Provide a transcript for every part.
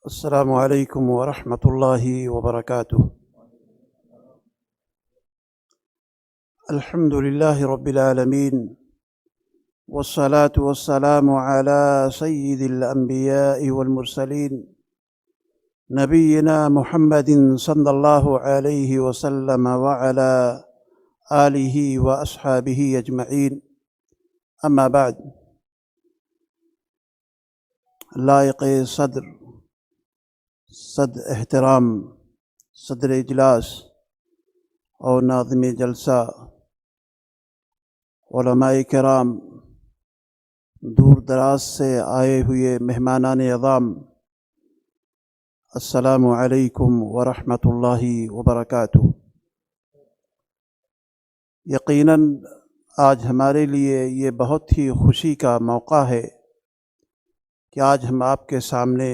السلام علیکم ورحمۃ اللہ وبرکاتہ۔ الحمد للہ رب العالمین والصلاة والسلام علی سید الانبیاء والمرسلین نبینا محمد صلی اللہ علیہ وسلم وعلی آلہ واصحابہ اجمعین، اما بعد۔ لائق صد احترام صدر اجلاس اور ناظم جلسہ، علماء کرام، دور دراز سے آئے ہوئے مہمانان عظام، السلام علیکم ورحمۃ اللہ وبرکاتہ۔ یقیناً آج ہمارے لیے یہ بہت ہی خوشی کا موقع ہے کہ آج ہم آپ کے سامنے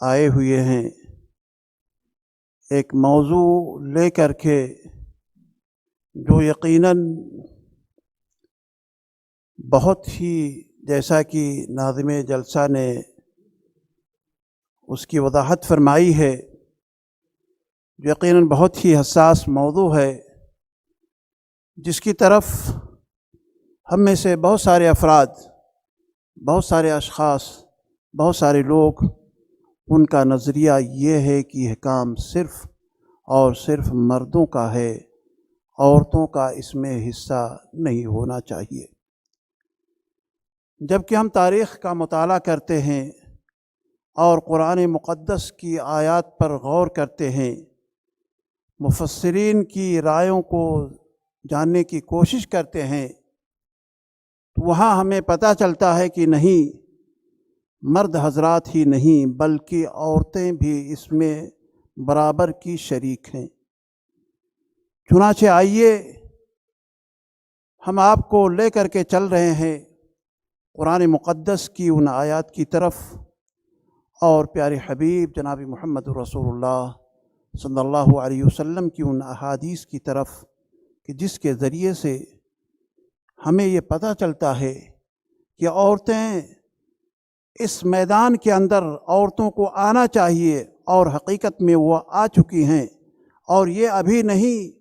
آئے ہوئے ہیں ایک موضوع لے کر کے جو یقیناً بہت ہی، جیسا کہ ناظم جلسہ نے اس کی وضاحت فرمائی ہے، یقیناً بہت ہی حساس موضوع ہے، جس کی طرف ہم میں سے بہت سارے افراد، بہت سارے اشخاص، بہت سارے لوگ، ان کا نظریہ یہ ہے کہ یہ کام صرف اور صرف مردوں کا ہے، عورتوں کا اس میں حصہ نہیں ہونا چاہیے۔ جبکہ ہم تاریخ کا مطالعہ کرتے ہیں اور قرآن مقدس کی آیات پر غور کرتے ہیں، مفسرین کی رائوں کو جاننے کی کوشش کرتے ہیں، تو وہاں ہمیں پتہ چلتا ہے کہ نہیں، مرد حضرات ہی نہیں بلکہ عورتیں بھی اس میں برابر کی شریک ہیں۔ چنانچہ آئیے ہم آپ کو لے کر کے چل رہے ہیں قرآن مقدس کی ان آیات کی طرف اور پیارے حبیب جناب محمد رسول اللہ صلی اللہ علیہ وسلم کی ان احادیث کی طرف کہ جس کے ذریعے سے ہمیں یہ پتہ چلتا ہے کہ عورتیں اس میدان کے اندر عورتوں کو آنا چاہیے، اور حقیقت میں وہ آ چکی ہیں، اور یہ ابھی نہیں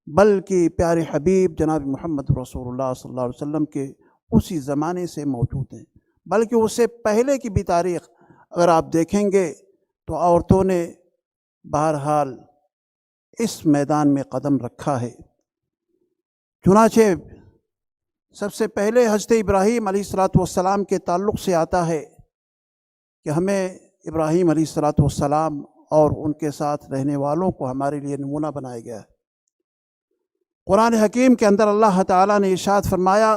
بلکہ پیارے حبیب جناب محمد رسول اللہ صلی اللہ علیہ وسلم کے اسی زمانے سے موجود ہیں، بلکہ اس سے پہلے کی بھی تاریخ اگر آپ دیکھیں گے تو عورتوں نے بہرحال اس میدان میں قدم رکھا ہے۔ چنانچہ سب سے پہلے حضرت ابراہیم علیہ السلام کے تعلق سے آتا ہے کہ ہمیں ابراہیم علیہ السلام اور ان کے ساتھ رہنے والوں کو ہمارے لیے نمونہ بنایا گیا ہے۔ قرآن حکیم کے اندر اللہ تعالیٰ نے ارشاد فرمایا،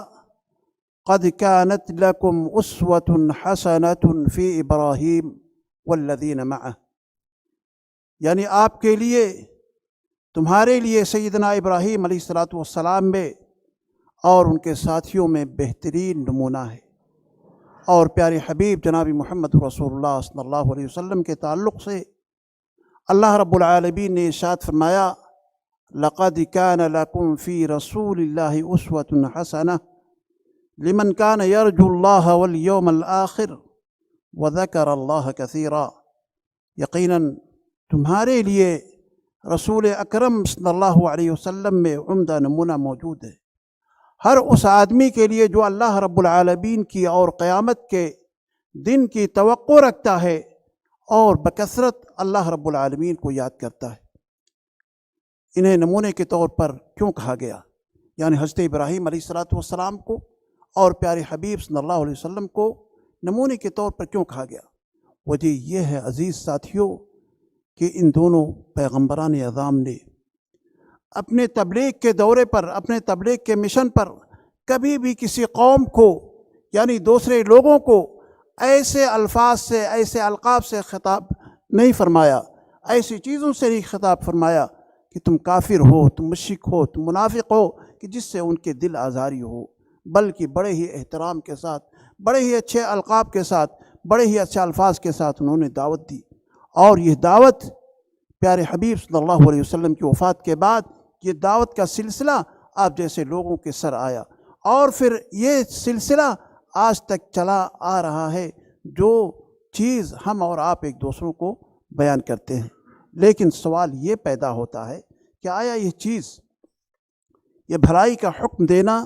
قد كانت لكم اسوة حسنة في ابراہیم والذین معه، یعنی آپ کے لیے، تمہارے لیے سیدنا ابراہیم علیہ السلام میں اور ان کے ساتھیوں میں بہترین نمونہ ہے۔ اور پیارے حبیب جناب محمد رسول اللہ صلی اللہ علیہ وسلم کے تعلق سے اللہ رب العالمین نے ارشاد فرمایا، لقد كان لكم في رسول الله اسوة حسنة لمن كان يرجو الله واليوم الآخر وذكر الله كثيرا، یقیناً تمہارے لیے رسول اکرم صلی اللہ علیہ وسلم میں عمدہ نمونہ موجود ہے، ہر اس آدمی کے لیے جو اللہ رب العالمین کی اور قیامت کے دن کی توقع رکھتا ہے اور بکثرت اللہ رب العالمین کو یاد کرتا ہے۔ انہیں نمونے کے طور پر کیوں کہا گیا؟ یعنی حضرت ابراہیم علیہ السلام کو اور پیارے حبیب صلی اللہ علیہ وسلم کو نمونے کے طور پر کیوں کہا گیا؟ وجہ یہ ہے عزیز ساتھیوں کہ ان دونوں پیغمبران اعظام نے اپنے تبلیغ کے دورے پر، اپنے تبلیغ کے مشن پر کبھی بھی کسی قوم کو، یعنی دوسرے لوگوں کو ایسے الفاظ سے، ایسے القاب سے خطاب نہیں فرمایا، ایسی چیزوں سے نہیں خطاب فرمایا کہ تم کافر ہو، تم مشرک ہو، تم منافق ہو، کہ جس سے ان کے دل آزاری ہو، بلکہ بڑے ہی احترام کے ساتھ، بڑے ہی اچھے القاب کے ساتھ، بڑے ہی اچھے الفاظ کے ساتھ انہوں نے دعوت دی۔ اور یہ دعوت پیارے حبیب صلی اللہ علیہ وسلم کی وفات کے بعد یہ دعوت کا سلسلہ آپ جیسے لوگوں کے سر آیا، اور پھر یہ سلسلہ آج تک چلا آ رہا ہے، جو چیز ہم اور آپ ایک دوسروں کو بیان کرتے ہیں، لیکن سوال یہ پیدا ہوتا ہے کہ آیا یہ چیز، یہ بھلائی کا حکم دینا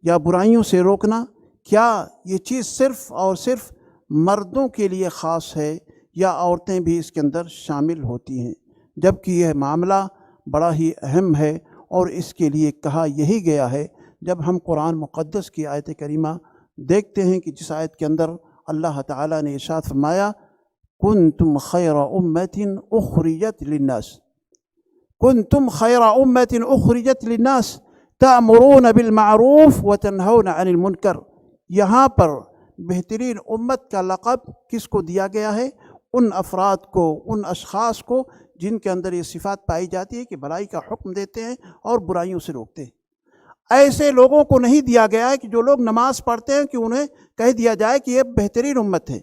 یا برائیوں سے روکنا، کیا یہ چیز صرف اور صرف مردوں کے لیے خاص ہے یا عورتیں بھی اس کے اندر شامل ہوتی ہیں؟ جبکہ یہ معاملہ بڑا ہی اہم ہے اور اس کے لیے کہا یہی گیا ہے۔ جب ہم قرآن مقدس کی آیت کریمہ دیکھتے ہیں کہ جس آیت کے اندر اللہ تعالیٰ نے ارشاد فرمایا کنتم خیر امت اخرجت للناس، کنتم خیر امت اخرجت للناس تأمرون بالمعروف وتنہون عن المنکر، یہاں پر بہترین امت کا لقب کس کو دیا گیا ہے؟ ان افراد کو، ان اشخاص کو جن کے اندر یہ صفات پائی جاتی ہے کہ بھلائی کا حکم دیتے ہیں اور برائیوں سے روکتے ہیں۔ ایسے لوگوں کو نہیں دیا گیا ہے کہ جو لوگ نماز پڑھتے ہیں کہ انہیں کہہ دیا جائے کہ یہ بہترین امت ہے،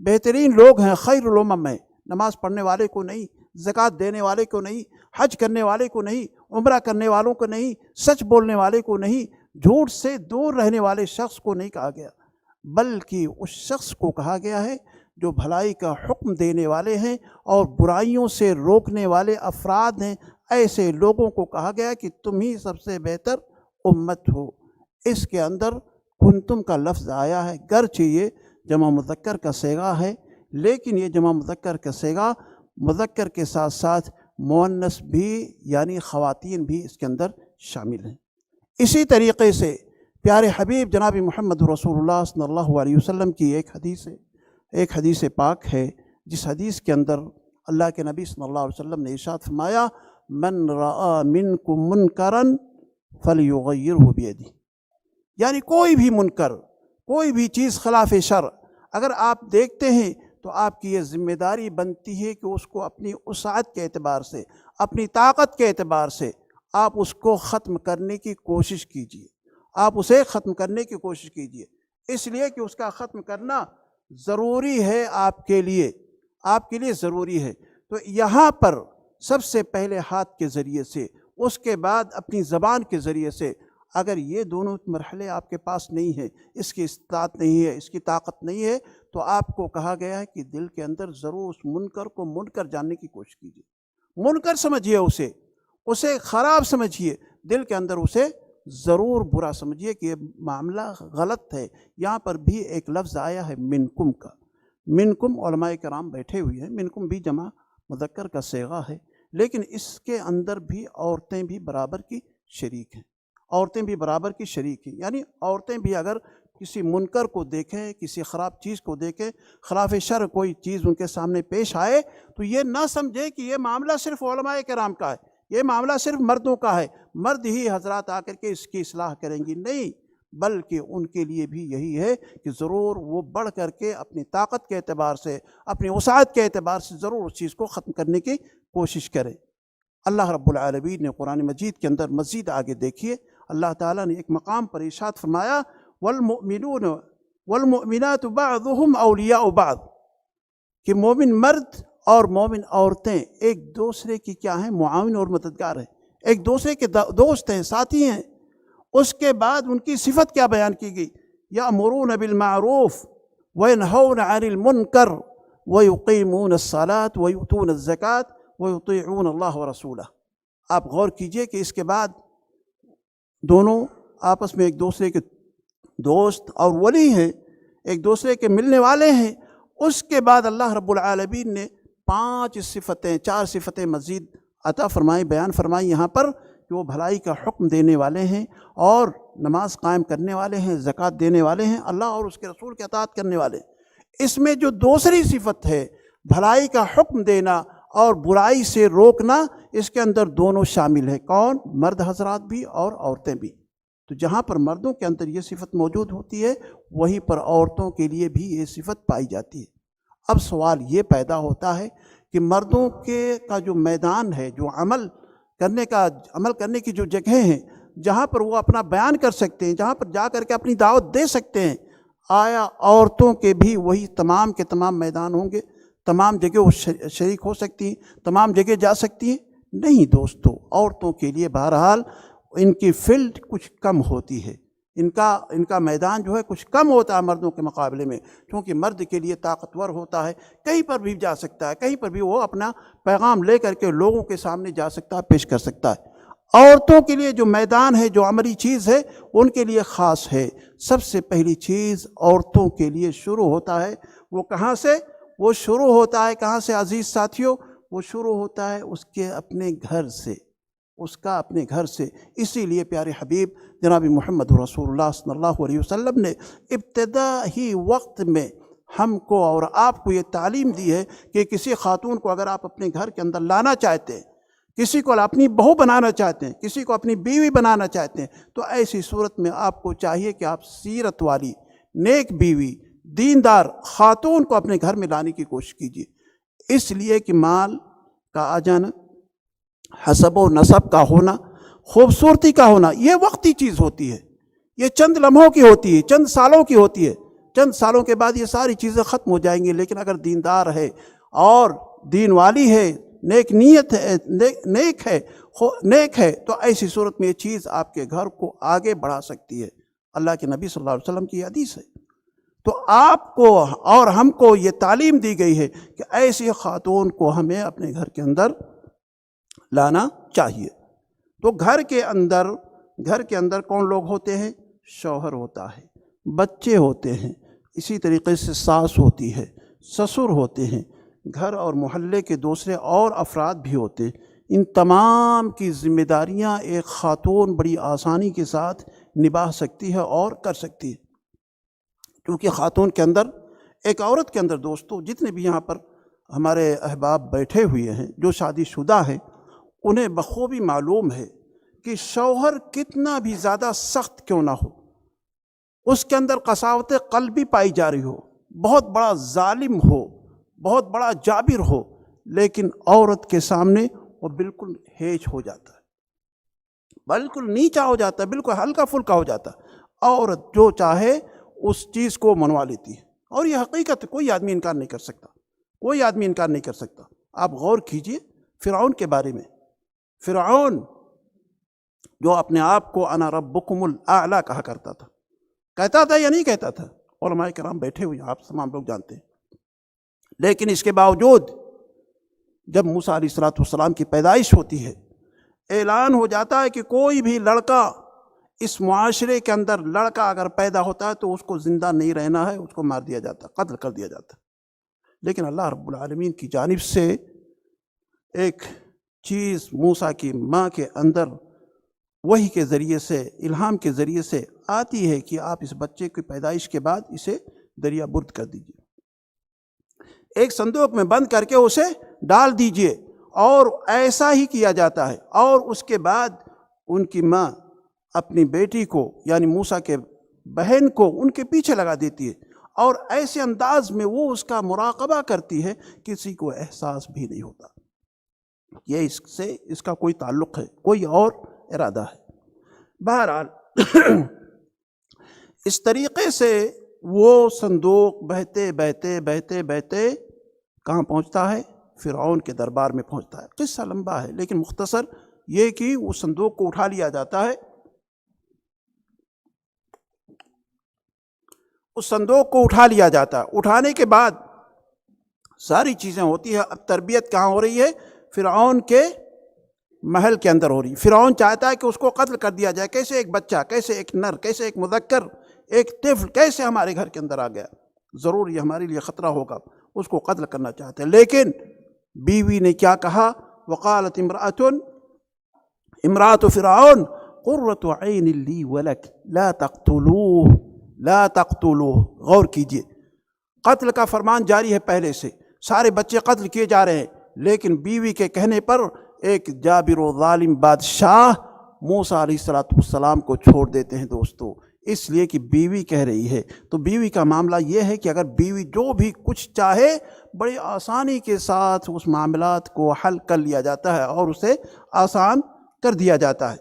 بہترین لوگ ہیں، خیر الامم ہیں۔ نماز پڑھنے والے کو نہیں، زکوٰۃ دینے والے کو نہیں، حج کرنے والے کو نہیں، عمرہ کرنے والوں کو نہیں، سچ بولنے والے کو نہیں، جھوٹ سے دور رہنے والے شخص کو نہیں کہا گیا، بلکہ اس شخص کو کہا گیا ہے جو بھلائی کا حکم دینے والے ہیں اور برائیوں سے روکنے والے افراد ہیں۔ ایسے لوگوں کو کہا گیا کہ تم ہی سب سے بہتر امت ہو۔ اس کے اندر کنتم کا لفظ آیا ہے، گرچہ یہ جمع مذکر کا صیغہ ہے، لیکن یہ جمع مذکر کا صیغہ مذکر کے ساتھ ساتھ مؤنث بھی یعنی خواتین بھی اس کے اندر شامل ہیں۔ اسی طریقے سے پیارے حبیب جناب محمد رسول اللہ صلی اللہ علیہ وسلم کی ایک حدیث پاک ہے، جس حدیث کے اندر اللہ کے نبی صلی اللہ علیہ وسلم نے ارشاد فرمایا من رأى منکم منکرا فلیغیرہ بیدہ، یعنی کوئی بھی منکر، کوئی بھی چیز خلاف شرع اگر آپ دیکھتے ہیں تو آپ کی یہ ذمہ داری بنتی ہے کہ اس کو اپنی وسعت کے اعتبار سے، اپنی طاقت کے اعتبار سے آپ اس کو ختم کرنے کی کوشش کیجیے، آپ اسے ختم کرنے کی کوشش کیجیے، اس لیے کہ اس کا ختم کرنا ضروری ہے، آپ کے لیے ضروری ہے۔ تو یہاں پر سب سے پہلے ہاتھ کے ذریعے سے، اس کے بعد اپنی زبان کے ذریعے سے، اگر یہ دونوں مرحلے آپ کے پاس نہیں ہیں، اس کی استطاعت نہیں ہے، اس کی طاقت نہیں ہے، تو آپ کو کہا گیا ہے کہ دل کے اندر ضرور اس منکر کو منکر جاننے کی کوشش کیجیے، منکر سمجھیے، اسے خراب سمجھیے، دل کے اندر اسے ضرور برا سمجھیے کہ یہ معاملہ غلط ہے۔ یہاں پر بھی ایک لفظ آیا ہے منکم کا، منکم علماء کرام بیٹھے ہوئے ہیں، منکم بھی جمع مذکر کا صیغہ ہے، لیکن اس کے اندر بھی عورتیں بھی برابر کی شریک ہیں، عورتیں بھی برابر کی شریک ہیں، یعنی عورتیں بھی اگر کسی منکر کو دیکھیں، کسی خراب چیز کو دیکھیں، خلاف شرع کوئی چیز ان کے سامنے پیش آئے تو یہ نہ سمجھے کہ یہ معاملہ صرف علماء کرام کا ہے، یہ معاملہ صرف مردوں کا ہے، مرد ہی حضرات آ کر کے اس کی اصلاح کریں گی، نہیں، بلکہ ان کے لیے بھی یہی ہے کہ ضرور وہ بڑھ کر کے اپنی طاقت کے اعتبار سے، اپنی وسعت کے اعتبار سے ضرور اس چیز کو ختم کرنے کی کوشش کریں۔ اللہ رب العالمین نے قرآن مجید کے اندر مزید آگے دیکھیے، اللہ تعالیٰ نے ایک مقام پر ارشاد فرمایا والمؤمنون والمؤمنات بعضهم اولیاء بعض، کہ مومن مرد اور مومن عورتیں ایک دوسرے کی کیا ہیں؟ معاون اور مددگار ہیں، ایک دوسرے کے دوست ہیں، ساتھی ہیں۔ اس کے بعد ان کی صفت کیا بیان کی گئی؟ یأمرون بالمعروف وینہون عن المنکر ویقیمون الصلاة ویؤتون الزکاة ویطیعون اللہ ورسولہ۔ آپ غور کیجئے کہ اس کے بعد دونوں آپس میں ایک دوسرے کے دوست اور ولی ہیں، ایک دوسرے کے ملنے والے ہیں۔ اس کے بعد اللہ رب العالمین نے 4 صفتیں مزید عطا فرمائی، بیان فرمائی یہاں پر کہ وہ بھلائی کا حکم دینے والے ہیں اور نماز قائم کرنے والے ہیں، زکوٰۃ دینے والے ہیں، اللہ اور اس کے رسول کی اطاعت کرنے والے ہیں۔ اس میں جو دوسری صفت ہے بھلائی کا حکم دینا اور برائی سے روکنا، اس کے اندر دونوں شامل ہیں، کون؟ مرد حضرات بھی اور عورتیں بھی۔ تو جہاں پر مردوں کے اندر یہ صفت موجود ہوتی ہے، وہیں پر عورتوں کے لیے بھی یہ صفت پائی جاتی ہے۔ اب سوال یہ پیدا ہوتا ہے کہ مردوں کا جو میدان ہے، جو عمل کرنے کی جو جگہیں ہیں، جہاں پر وہ اپنا بیان کر سکتے ہیں، جہاں پر جا کر کے اپنی دعوت دے سکتے ہیں، آیا عورتوں کے بھی وہی تمام کے تمام میدان ہوں گے؟ تمام جگہ وہ شریک ہو سکتی ہیں، تمام جگہ جا سکتی ہیں؟ نہیں دوستو، عورتوں کے لیے بہرحال ان کی فیلڈ کچھ کم ہوتی ہے، ان کا میدان جو ہے کچھ کم ہوتا ہے مردوں کے مقابلے میں، کیونکہ مرد کے لیے طاقتور ہوتا ہے، کہیں پر بھی جا سکتا ہے، کہیں پر بھی وہ اپنا پیغام لے کر کے لوگوں کے سامنے جا سکتا ہے، پیش کر سکتا ہے۔ عورتوں کے لیے جو میدان ہے، جو عملی چیز ہے، ان کے لیے خاص ہے۔ سب سے پہلی چیز عورتوں کے لیے شروع ہوتا ہے، وہ کہاں سے؟ وہ شروع ہوتا ہے کہاں سے عزیز ساتھیوں؟ وہ شروع ہوتا ہے اس کے اپنے گھر سے، اس کا اپنے گھر سے۔ اسی لیے پیارے حبیب جناب محمد رسول اللہ صلی اللہ علیہ وسلم نے ابتدائی وقت میں ہم کو اور آپ کو یہ تعلیم دی ہے کہ کسی خاتون کو اگر آپ اپنے گھر کے اندر لانا چاہتے ہیں، کسی کو اپنی بہو بنانا چاہتے ہیں، کسی کو اپنی بیوی بنانا چاہتے ہیں، تو ایسی صورت میں آپ کو چاہیے کہ آپ سیرت والی، نیک بیوی، دیندار خاتون کو اپنے گھر میں لانے کی کوشش کیجیے۔ اس لیے کہ مال کا آ جانا، حسب و نسب کا ہونا، خوبصورتی کا ہونا، یہ وقتی چیز ہوتی ہے، یہ چند لمحوں کی ہوتی ہے، چند سالوں کی ہوتی ہے، چند سالوں کے بعد یہ ساری چیزیں ختم ہو جائیں گی۔ لیکن اگر دیندار ہے اور دین والی ہے، نیک نیت ہے، نیک ہے، تو ایسی صورت میں یہ چیز آپ کے گھر کو آگے بڑھا سکتی ہے۔ اللہ کے نبی صلی اللہ علیہ وسلم کی حدیث ہے۔ تو آپ کو اور ہم کو یہ تعلیم دی گئی ہے کہ ایسی خاتون کو ہمیں اپنے گھر کے اندر لانا چاہیے۔ تو گھر کے اندر کون لوگ ہوتے ہیں؟ شوہر ہوتا ہے، بچے ہوتے ہیں، اسی طریقے سے ساس ہوتی ہے، سسر ہوتے ہیں، گھر اور محلے کے دوسرے اور افراد بھی ہوتے ہیں۔ ان تمام کی ذمہ داریاں ایک خاتون بڑی آسانی کے ساتھ نبھا سکتی ہے اور کر سکتی ہے، کیونکہ خاتون کے اندر، ایک عورت کے اندر دوستو، جتنے بھی یہاں پر ہمارے احباب بیٹھے ہوئے ہیں جو شادی شدہ ہیں، انہیں بخوبی معلوم ہے کہ شوہر کتنا بھی زیادہ سخت کیوں نہ ہو، اس کے اندر قساوت قلبی پائی جا رہی ہو، بہت بڑا ظالم ہو، بہت بڑا جابر ہو، لیکن عورت کے سامنے وہ بالکل ہیج ہو جاتا ہے، بالکل نیچا ہو جاتا ہے، بالکل ہلکا پھلکا ہو جاتا ہے۔ عورت جو چاہے اس چیز کو منوا لیتی ہے، اور یہ حقیقت کوئی آدمی انکار نہیں کر سکتا، کوئی آدمی انکار نہیں کر سکتا۔ آپ غور کیجئے فرعون کے بارے میں، فرعون جو اپنے آپ کو انا ربکم الاعلی کہا کرتا تھا، کہتا تھا یا نہیں کہتا تھا؟ علماء کرام بیٹھے ہوئے ہیں، آپ تمام لوگ جانتے ہیں۔ لیکن اس کے باوجود جب موسیٰ علیہ السلام کی پیدائش ہوتی ہے، اعلان ہو جاتا ہے کہ کوئی بھی لڑکا اس معاشرے کے اندر، لڑکا اگر پیدا ہوتا ہے تو اس کو زندہ نہیں رہنا ہے، اس کو مار دیا جاتا، قتل کر دیا جاتا۔ لیکن اللہ رب العالمین کی جانب سے ایک چیز موسیٰ کی ماں کے اندر وحی کے ذریعے سے، الہام کے ذریعے سے آتی ہے کہ آپ اس بچے کی پیدائش کے بعد اسے دریا برد کر دیجئے، ایک صندوق میں بند کر کے اسے ڈال دیجئے، اور ایسا ہی کیا جاتا ہے۔ اور اس کے بعد ان کی ماں اپنی بیٹی کو، یعنی موسیٰ کے بہن کو، ان کے پیچھے لگا دیتی ہے، اور ایسے انداز میں وہ اس کا مراقبہ کرتی ہے، کسی کو احساس بھی نہیں ہوتا یہ اس کا کوئی تعلق ہے، کوئی اور ارادہ ہے۔ بہرحال اس طریقے سے وہ صندوق بہتے بہتے بہتے بہتے کہاں پہنچتا ہے؟ فرعون کے دربار میں پہنچتا ہے۔ قصہ لمبا ہے، لیکن مختصر یہ کہ اس صندوق کو اٹھا لیا جاتا ہے۔ اس صندوق کو اٹھا لیا جاتا ہے، اٹھانے کے بعد ساری چیزیں ہوتی ہیں۔ اب تربیت کہاں ہو رہی ہے؟ فرعون کے محل کے اندر ہو رہی ہے۔ فرعون چاہتا ہے کہ اس کو قتل کر دیا جائے، کیسے ایک بچہ، کیسے ایک نر، کیسے ایک مذکر، ایک طفل کیسے ہمارے گھر کے اندر آ گیا، ضرور یہ ہمارے لیے خطرہ ہوگا، اس کو قتل کرنا چاہتے ہیں۔ لیکن بیوی نے کیا کہا؟ وقالت امرأة فرعون قرة عین لی ولک لا تقتلوه۔ غور کیجئے، قتل کا فرمان جاری ہے پہلے سے، سارے بچے قتل کیے جا رہے ہیں، لیکن بیوی کے کہنے پر ایک جابر و ظالم بادشاہ موسیٰ علیہ السلام کو چھوڑ دیتے ہیں دوستو، اس لیے کہ بیوی کہہ رہی ہے۔ تو بیوی کا معاملہ یہ ہے کہ اگر بیوی جو بھی کچھ چاہے، بڑی آسانی کے ساتھ اس معاملات کو حل کر لیا جاتا ہے اور اسے آسان کر دیا جاتا ہے،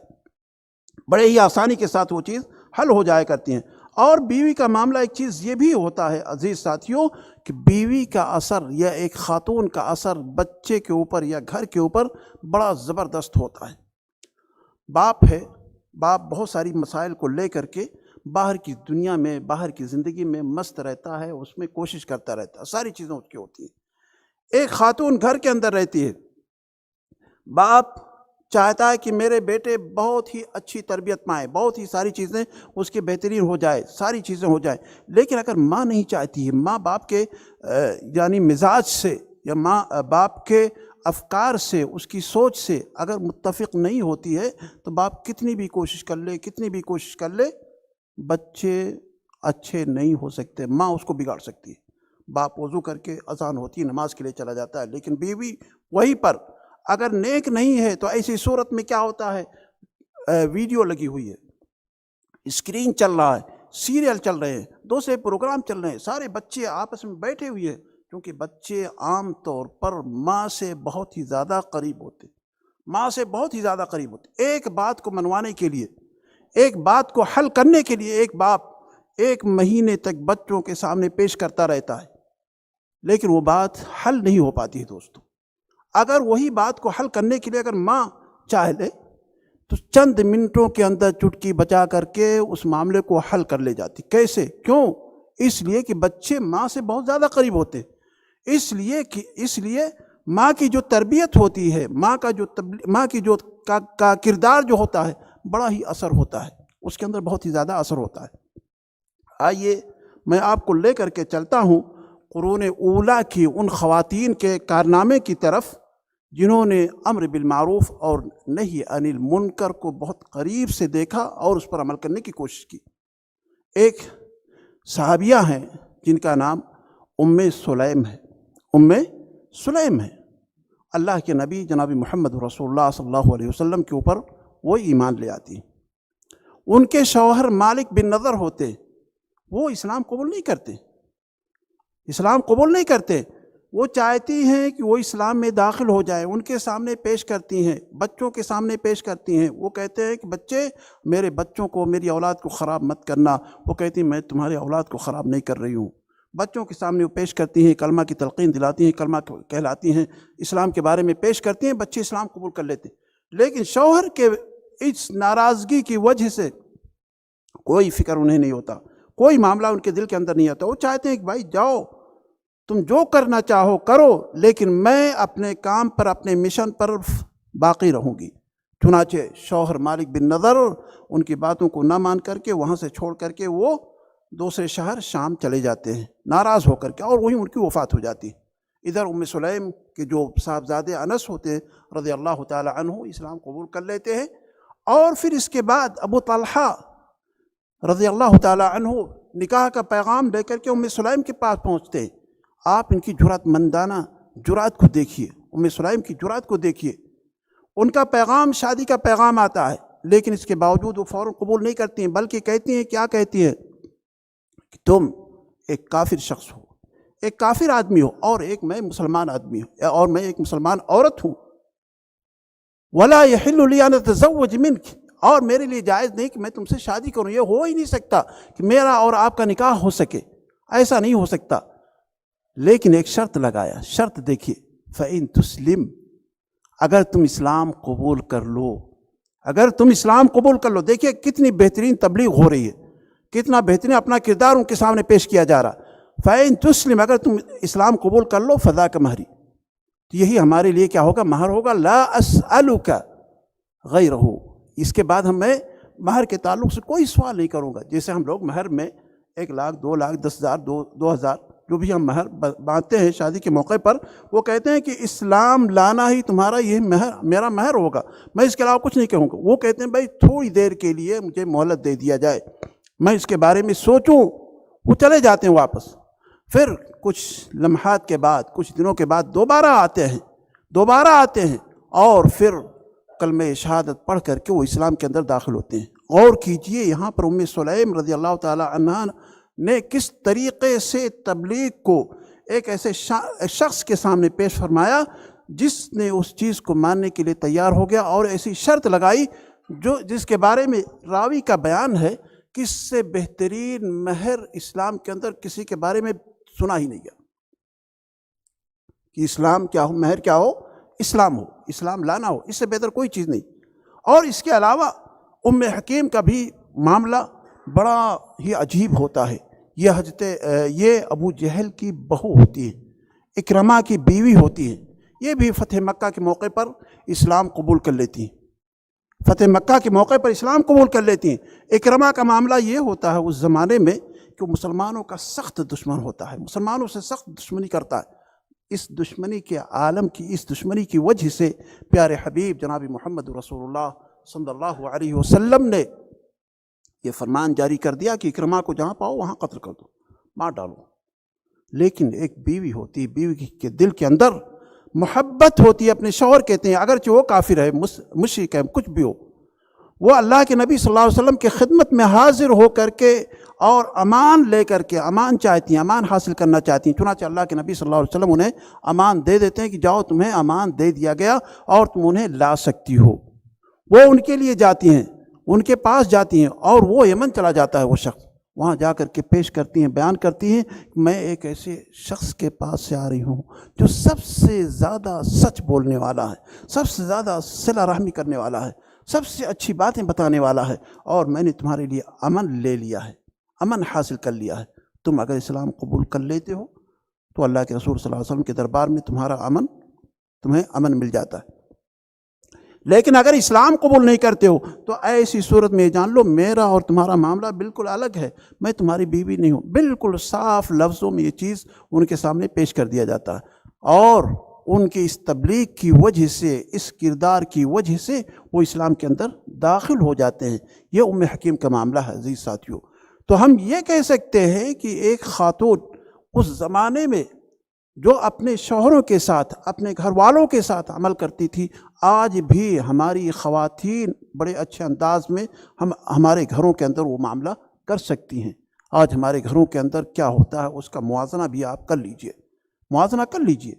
بڑے ہی آسانی کے ساتھ وہ چیز حل ہو جایا کرتی ہیں۔ اور بیوی کا معاملہ ایک چیز یہ بھی ہوتا ہے عزیز ساتھیوں، کہ بیوی کا اثر یا ایک خاتون کا اثر بچے کے اوپر یا گھر کے اوپر بڑا زبردست ہوتا ہے۔ باپ ہے، باپ بہت ساری مسائل کو لے کر کے باہر کی دنیا میں، باہر کی زندگی میں مست رہتا ہے، اس میں کوشش کرتا رہتا ہے، ساری چیزیں اس کی ہوتی ہیں۔ ایک خاتون گھر کے اندر رہتی ہے، باپ چاہتا ہے کہ میرے بیٹے بہت ہی اچھی تربیت پائیں، بہت ہی ساری چیزیں اس کے بہترین ہو جائے، ساری چیزیں ہو جائیں، لیکن اگر ماں نہیں چاہتی ہے، ماں باپ کے یعنی مزاج سے یا ماں باپ کے افکار سے، اس کی سوچ سے اگر متفق نہیں ہوتی ہے تو باپ کتنی بھی کوشش کر لے، کتنی بھی کوشش کر لے، بچے اچھے نہیں ہو سکتے، ماں اس کو بگاڑ سکتی ہے۔ باپ وضو کر کے اذان ہوتی ہے، نماز کے لیے چلا جاتا ہے، لیکن بیوی وہیں پر اگر نیک نہیں ہے تو ایسی صورت میں کیا ہوتا ہے، ویڈیو لگی ہوئی ہے، اسکرین چل رہا ہے، سیریل چل رہے ہیں، دوسرے پروگرام چل رہے ہیں، سارے بچے آپس میں بیٹھے ہوئے ہیں، کیونکہ بچے عام طور پر ماں سے بہت ہی زیادہ قریب ہوتے، ماں سے بہت ہی زیادہ قریب ہوتے۔ ایک بات کو منوانے کے لیے، ایک بات کو حل کرنے کے لیے ایک باپ 1 مہینے تک بچوں کے سامنے پیش کرتا رہتا ہے، لیکن وہ بات حل نہیں ہو پاتی ہے دوستو۔ اگر وہی بات کو حل کرنے کے لیے اگر ماں چاہ لے تو چند منٹوں کے اندر چٹکی بجا کر کے اس معاملے کو حل کر لے جاتی۔ کیسے؟ کیوں؟ اس لیے کہ بچے ماں سے بہت زیادہ قریب ہوتے، اس لیے ماں کی جو تربیت ہوتی ہے، ماں کی جو کا کردار جو ہوتا ہے بڑا ہی اثر ہوتا ہے، اس کے اندر بہت ہی زیادہ اثر ہوتا ہے۔ آئیے میں آپ کو لے کر کے چلتا ہوں قرون اولیٰ کی ان خواتین کے کارنامے کی طرف جنہوں نے امر بالمعروف اور نہی عن المنکر کو بہت قریب سے دیکھا اور اس پر عمل کرنے کی کوشش کی۔ ایک صحابیہ ہیں جن کا نام سلیم ہے، سلیم ہے۔ اللہ کے نبی جناب محمد رسول اللہ صلی اللہ علیہ وسلم کے اوپر وہ ایمان لے آتی۔ ان کے شوہر مالک بن نضر ہوتے، وہ اسلام قبول نہیں کرتے، اسلام قبول نہیں کرتے، وہ چاہتی ہیں کہ وہ اسلام میں داخل ہو جائیں، ان کے سامنے پیش کرتی ہیں، بچوں کے سامنے پیش کرتی ہیں، وہ کہتے ہیں کہ بچے میرے بچوں کو، میری اولاد کو خراب مت کرنا، وہ کہتی ہیں میں تمہاری اولاد کو خراب نہیں کر رہی ہوں۔ بچوں کے سامنے وہ پیش کرتی ہیں، کلمہ کی تلقین دلاتی ہیں، کلمہ کہلاتی ہیں، اسلام کے بارے میں پیش کرتی ہیں، بچے اسلام قبول کر لیتے، لیکن شوہر کے اس ناراضگی کی وجہ سے کوئی فکر انہیں نہیں ہوتا، کوئی معاملہ ان کے دل کے اندر نہیں آتا۔ وہ چاہتے ہیں کہ بھائی جاؤ تم جو کرنا چاہو کرو، لیکن میں اپنے کام پر، اپنے مشن پر باقی رہوں گی۔ چنانچہ شوہر مالک بن نضر ان کی باتوں کو نہ مان کر کے وہاں سے چھوڑ کر کے وہ دوسرے شہر شام چلے جاتے ہیں ناراض ہو کر کے، اور وہیں ان کی وفات ہو جاتی ہے۔ ادھر سلیم کے جو صاحبزادے انس ہوتے ہیں رضی اللہ تعالی عنہ اسلام قبول کر لیتے ہیں، اور پھر اس کے بعد ابو طلحہ رضی اللہ تعالی عنہ نکاح کا پیغام لے کر کے سلیم کے پاس پہنچتے ہیں۔ آپ ان کی جرأت مندانہ جرأت کو دیکھیے، سلیم کی جرأت کو دیکھیے، ان کا پیغام شادی کا پیغام آتا ہے، لیکن اس کے باوجود وہ فوراً قبول نہیں کرتی ہیں، بلکہ کہتی ہیں، کیا کہتی ہیں کہ تم ایک کافر شخص ہو، ایک کافر آدمی ہو، اور میں مسلمان آدمی ہوں، اور میں ایک مسلمان عورت ہوں، وَلَا يَحِلُّ لِي أَنْ أَتَزَوَّجَ مِنْكِ، اور میرے لیے جائز نہیں کہ میں تم سے شادی کروں، یہ ہو ہی نہیں سکتا کہ میرا اور آپ کا نکاح ہو سکے، ایسا نہیں ہو سکتا۔ لیکن ایک شرط لگایا، شرط دیکھیے، فَإِن تُسْلِمْ، اگر تم اسلام قبول کر لو، اگر تم اسلام قبول کر لو، دیکھیے کتنی بہترین تبلیغ ہو رہی ہے، کتنا بہترین اپنا کردار ان کے سامنے پیش کیا جا رہا۔ فَإِن تُسْلِمْ، اگر تم اسلام قبول کر لو، فَذَاكَ مَهْرِي، تو یہی ہمارے لیے کیا ہوگا، مہر ہوگا، لَا أَسْأَلُكَ غَيْرَهُ، اس کے بعد میں مہر کے تعلق سے کوئی سوال نہیں کروں گا۔ جیسے ہم لوگ مہر میں 1 لاکھ 2 لاکھ 10,000 2,000 جو بھی ہم مہر باندھتے ہیں شادی کے موقع پر، وہ کہتے ہیں کہ اسلام لانا ہی تمہارا یہ مہر، میرا مہر ہوگا، میں اس کے علاوہ کچھ نہیں کہوں گا۔ وہ کہتے ہیں بھائی تھوڑی دیر کے لیے مجھے مہلت دے دیا جائے، میں اس کے بارے میں سوچوں۔ وہ چلے جاتے ہیں واپس، پھر کچھ لمحات کے بعد، کچھ دنوں کے بعد دوبارہ آتے ہیں اور پھر کلمہ شہادت پڑھ کر کے وہ اسلام کے اندر داخل ہوتے ہیں۔ غور کیجئے یہاں پر سلیم رضی اللہ تعالی عنہ نے کس طریقے سے تبلیغ کو ایک ایسے شخص کے سامنے پیش فرمایا جس نے اس چیز کو ماننے کے لیے تیار ہو گیا، اور ایسی شرط لگائی جس کے بارے میں راوی کا بیان ہے کہ اس سے بہترین مہر اسلام کے اندر کسی کے بارے میں سنا ہی نہیں گیا، کہ اسلام کیا ہو، مہر کیا ہو، اسلام ہو، اسلام لانا ہو، اس سے بہتر کوئی چیز نہیں۔ اور اس کے علاوہ حکیم کا بھی معاملہ بڑا ہی عجیب ہوتا ہے۔ یہ ابو جہل کی بہو ہوتی ہے، اکرمہ کی بیوی ہوتی ہے، یہ بھی فتح مکہ کے موقع پر اسلام قبول کر لیتی ہیں، فتح مکہ کے موقع پر اسلام قبول کر لیتی ہیں۔ اکرمہ کا معاملہ یہ ہوتا ہے اس زمانے میں کہ وہ مسلمانوں کا سخت دشمن ہوتا ہے، مسلمانوں سے سخت دشمنی کرتا ہے۔ اس دشمنی کے عالم کی، اس دشمنی کی وجہ سے پیارے حبیب جناب محمد رسول اللہ صلی اللہ علیہ وسلم نے یہ فرمان جاری کر دیا کہ اکرمہ کو جہاں پاؤ وہاں قتل کر دو، مار ڈالو۔ لیکن ایک بیوی ہوتی ہے، بیوی کے دل کے اندر محبت ہوتی ہے اپنے شوہر، کہتے ہیں اگرچہ وہ کافر ہے، مشرک ہے، کچھ بھی ہو، وہ اللہ کے نبی صلی اللہ علیہ وسلم کی خدمت میں حاضر ہو کر کے اور امان لے کر کے، امان چاہتی ہیں، امان حاصل کرنا چاہتی ہیں۔ چنانچہ اللہ کے نبی صلی اللہ علیہ وسلم انہیں امان دے دیتے ہیں کہ جاؤ، تمہیں امان دے دیا گیا اور تم انہیں لا سکتی ہو۔ وہ ان کے لیے جاتی ہیں، ان کے پاس جاتی ہیں، اور وہ یمن چلا جاتا ہے وہ شخص، وہاں جا کر کے پیش کرتی ہیں، بیان کرتی ہیں کہ میں ایک ایسے شخص کے پاس سے آ رہی ہوں جو سب سے زیادہ سچ بولنے والا ہے، سب سے زیادہ صلہ رحمی کرنے والا ہے، سب سے اچھی باتیں بتانے والا ہے، اور میں نے تمہارے لیے امن لے لیا ہے، امن حاصل کر لیا ہے۔ تم اگر اسلام قبول کر لیتے ہو تو اللہ کے رسول صلی اللہ علیہ وسلم کے دربار میں تمہیں امن مل جاتا ہے۔ لیکن اگر اسلام قبول نہیں کرتے ہو تو ایسی صورت میں جان لو میرا اور تمہارا معاملہ بالکل الگ ہے، میں تمہاری بیوی نہیں ہوں۔ بالکل صاف لفظوں میں یہ چیز ان کے سامنے پیش کر دیا جاتا ہے، اور ان کی اس تبلیغ کی وجہ سے، اس کردار کی وجہ سے وہ اسلام کے اندر داخل ہو جاتے ہیں۔ یہ ام حکیم کا معاملہ ہے عزیز ساتھیوں۔ تو ہم یہ کہہ سکتے ہیں کہ ایک خاتون اس زمانے میں جو اپنے شوہروں کے ساتھ، اپنے گھر والوں کے ساتھ عمل کرتی تھی، آج بھی ہماری خواتین بڑے اچھے انداز میں ہمارے گھروں کے اندر وہ معاملہ کر سکتی ہیں۔ آج ہمارے گھروں کے اندر کیا ہوتا ہے اس کا موازنہ بھی آپ کر لیجئے، موازنہ کر لیجئے۔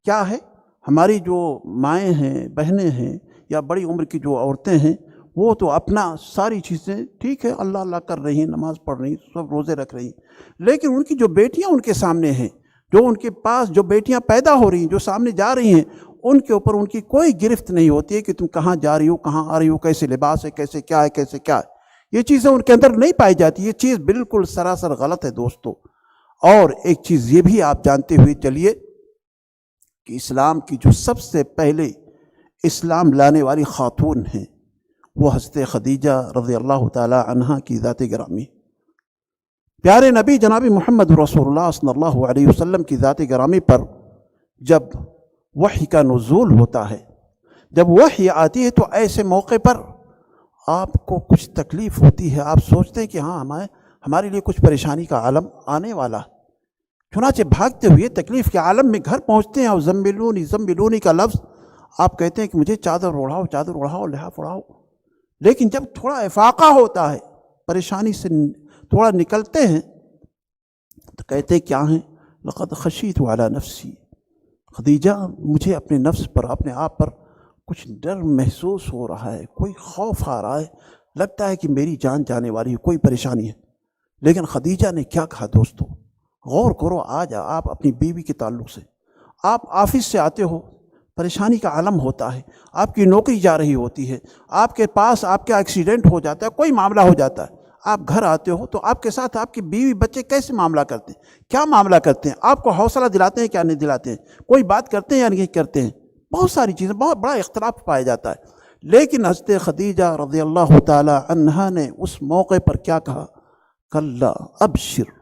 کیا ہے، ہماری جو مائیں ہیں، بہنیں ہیں، یا بڑی عمر کی جو عورتیں ہیں، وہ تو اپنا ساری چیزیں ٹھیک ہے اللہ اللہ کر رہی ہیں، نماز پڑھ رہی ہیں، سب روزے رکھ رہی ہیں، لیکن ان کی جو بیٹیاں ان کے سامنے ہیں، جو ان کے پاس جو بیٹیاں پیدا ہو رہی ہیں، جو سامنے جا رہی ہیں، ان کے اوپر ان کی کوئی گرفت نہیں ہوتی ہے کہ تم کہاں جا رہی ہو، کہاں آ رہی ہو، کیسے لباس ہے، کیسے کیا ہے، کیسے کیا ہے، یہ چیزیں ان کے اندر نہیں پائی جاتی۔ یہ چیز بالکل سراسر غلط ہے دوستو۔ اور ایک چیز یہ بھی آپ جانتے ہوئے چلیے کہ اسلام کی جو سب سے پہلے اسلام لانے والی خاتون ہیں وہ حضرت خدیجہ رضی اللہ تعالی عنہا کی ذات گرامی، پیارے نبی جناب محمد رسول اللہ صلی اللہ علیہ وسلم کی ذات گرامی پر جب وحی کا نزول ہوتا ہے، جب وحی آتی ہے، تو ایسے موقع پر آپ کو کچھ تکلیف ہوتی ہے، آپ سوچتے ہیں کہ ہاں ہمارے لیے کچھ پریشانی کا عالم آنے والا ہے۔ چنانچہ بھاگتے ہوئے تکلیف کے عالم میں گھر پہنچتے ہیں، اور زمبلونی زمبلونی کا لفظ آپ کہتے ہیں کہ مجھے چادر اڑاؤ، چادر اڑاؤ، لحاف اڑاؤ۔ لیکن جب تھوڑا افاقہ ہوتا ہے، پریشانی سے تھوڑا نکلتے ہیں، تو کہتے ہیں کیا ہیں، لقد خشیت علی نفسی، خدیجہ مجھے اپنے نفس پر، اپنے آپ پر کچھ ڈر محسوس ہو رہا ہے، کوئی خوف آ رہا ہے، لگتا ہے کہ میری جان جانے والی ہے، کوئی پریشانی ہے۔ لیکن خدیجہ نے کیا کہا دوستو، غور کرو آج آپ اپنی بیوی کے تعلق سے، آپ آفس سے آتے ہو، پریشانی کا عالم ہوتا ہے، آپ کی نوکری جا رہی ہوتی ہے، آپ کے پاس آپ کا ایکسیڈنٹ ہو جاتا ہے، کوئی معاملہ ہو جاتا ہے، آپ گھر آتے ہو تو آپ کے ساتھ آپ کی بیوی بچے کیسے معاملہ کرتے ہیں، کیا معاملہ کرتے ہیں، آپ کو حوصلہ دلاتے ہیں کیا نہیں دلاتے ہیں، کوئی بات کرتے ہیں یا نہیں کرتے ہیں، بہت ساری چیزیں، بہت بڑا اختلاف پایا جاتا ہے۔ لیکن حضرت خدیجہ رضی اللہ تعالی عنہا نے اس موقع پر کیا کہا، کلا ابشر،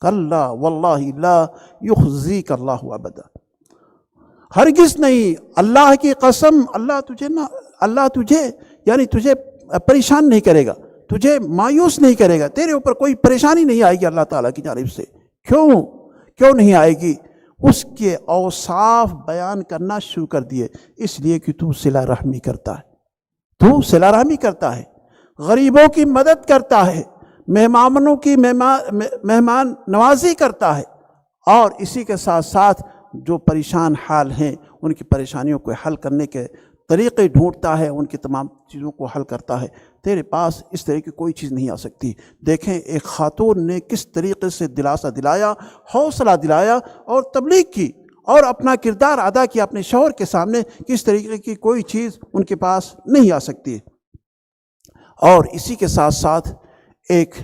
کلا واللہ لا یخزیک اللہ ابدا، ہرگز نہیں، اللہ کی قسم، اللہ تجھے یعنی تجھے پریشان نہیں کرے گا، تجھے مایوس نہیں کرے گا، تیرے اوپر کوئی پریشانی نہیں آئے گی اللہ تعالیٰ کی جانب سے۔ کیوں نہیں آئے گی؟ اس کے اوصاف بیان کرنا شروع کر دیے، اس لیے کہ تو صلہ رحمی کرتا ہے، تو صلہ رحمی کرتا ہے، غریبوں کی مدد کرتا ہے، مہمانوں کی مہمان نوازی کرتا ہے، اور اسی کے ساتھ ساتھ جو پریشان حال ہیں ان کی پریشانیوں کو حل کرنے کے طریقے ڈھونڈتا ہے، ان کی تمام چیزوں کو حل کرتا ہے۔ تیرے پاس اس طرح کی کوئی چیز نہیں آ سکتی۔ دیکھیں ایک خاتون نے کس طریقے سے دلاسا دلایا، حوصلہ دلایا، اور تبلیغ کی، اور اپنا کردار ادا کیا اپنے شوہر کے سامنے، کس طریقے کی کوئی چیز ان کے پاس نہیں آ سکتی۔ اور اسی کے ساتھ ساتھ ایک